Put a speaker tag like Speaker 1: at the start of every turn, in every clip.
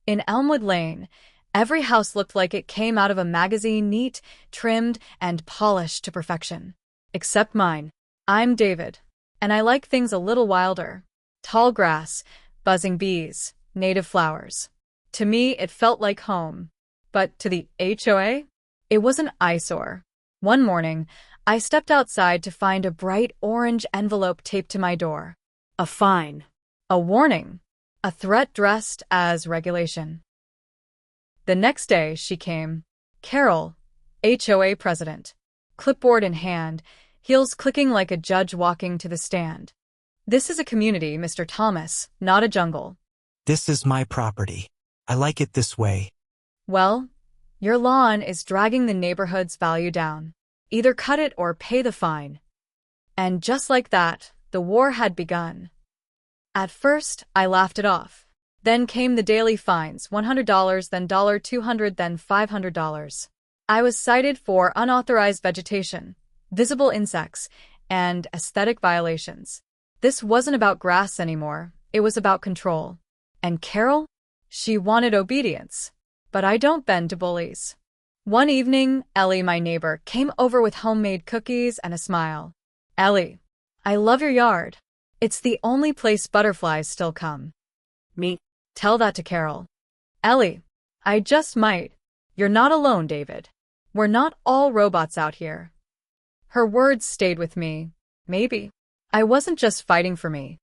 Speaker 1: In Elmwood Lane, every house looked like it came out of a magazine, neat, trimmed, and polished to perfection. Except mine. I'm David, and I like things a little wilder. Tall grass, buzzing bees, native flowers. To me, it felt like home. But to the HOA? It was an eyesore. One morning, I stepped outside to find a bright orange envelope taped to my door. A fine. A warning. A threat dressed as regulation. The next day, she came. Carol, HOA president. Clipboard in hand, heels clicking like a judge walking to the stand. This is a community, Mr. Thomas, not a jungle.
Speaker 2: This is my property. I like it this way.
Speaker 1: Well, your lawn is dragging the neighborhood's value down. Either cut it or pay the fine. And just like that, the war had begun. At first, I laughed it off. Then came the daily fines, $100, then $200, then $500. I was cited for unauthorized vegetation, visible insects, and aesthetic violations. This wasn't about grass anymore, it was about control. And Carol? She wanted obedience. But I don't bend to bullies. One evening, Ellie, my neighbor, came over with homemade cookies and a smile. Ellie, I love your yard. It's the only place butterflies still come. Me. Tell that to Carol. Ellie, I just might. You're not alone, David. We're not all robots out here. Her words stayed with me. Maybe. I wasn't just fighting for me.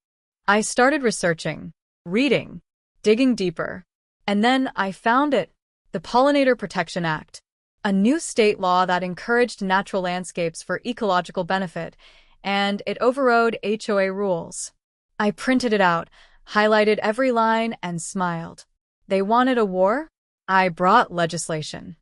Speaker 1: I started researching, reading, digging deeper. And then I found it. The Pollinator Protection Act. A new state law that encouraged natural landscapes for ecological benefit, and it overrode HOA rules. I printed it out, highlighted every line, and smiled. They wanted a war? I brought legislation.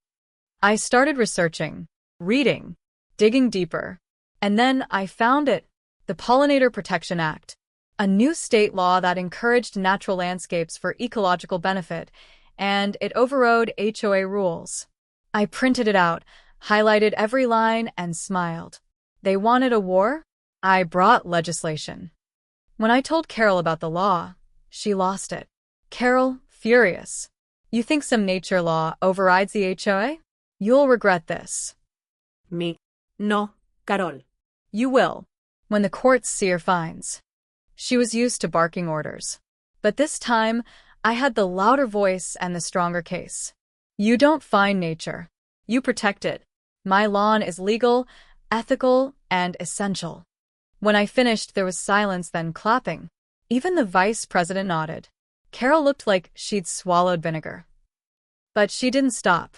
Speaker 1: I started researching, reading, digging deeper. And then I found it. The Pollinator Protection Act. A new state law that encouraged natural landscapes for ecological benefit, and it overrode HOA rules. I printed it out, highlighted every line, and smiled. They wanted a war? I brought legislation. When I told Carol about the law, she lost it. Carol, furious. You think some nature law overrides the HOA? You'll regret this.
Speaker 3: Me. No, Carol.
Speaker 1: You will, when the courts see your fines. She was used to barking orders. But this time, I had the louder voice and the stronger case. You don't fine nature. You protect it. My lawn is legal, ethical, and essential. When I finished, there was silence, then clapping. Even the vice president nodded. Carol looked like she'd swallowed vinegar. But she didn't stop.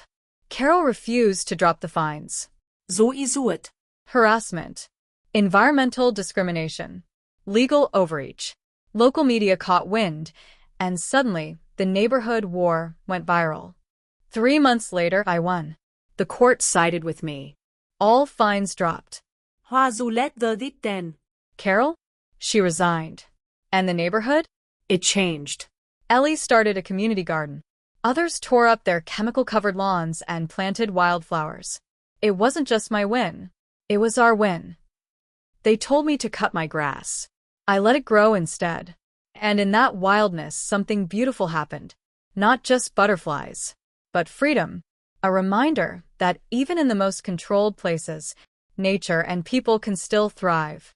Speaker 1: Carol refused to drop the fines.
Speaker 3: So is it.
Speaker 1: Harassment. Environmental discrimination. Legal overreach. Local media caught wind, and suddenly, the neighborhood war went viral. 3 months later, I won. The court sided with me. All fines dropped.
Speaker 3: Hoa verdict then.
Speaker 1: Carol? She resigned. And the neighborhood? It changed. Ellie started a community garden. Others tore up their chemical-covered lawns and planted wildflowers. It wasn't just my win. It was our win. They told me to cut my grass. I let it grow instead. And in that wildness, something beautiful happened. Not just butterflies, but freedom. A reminder that even in the most controlled places, nature and people can still thrive.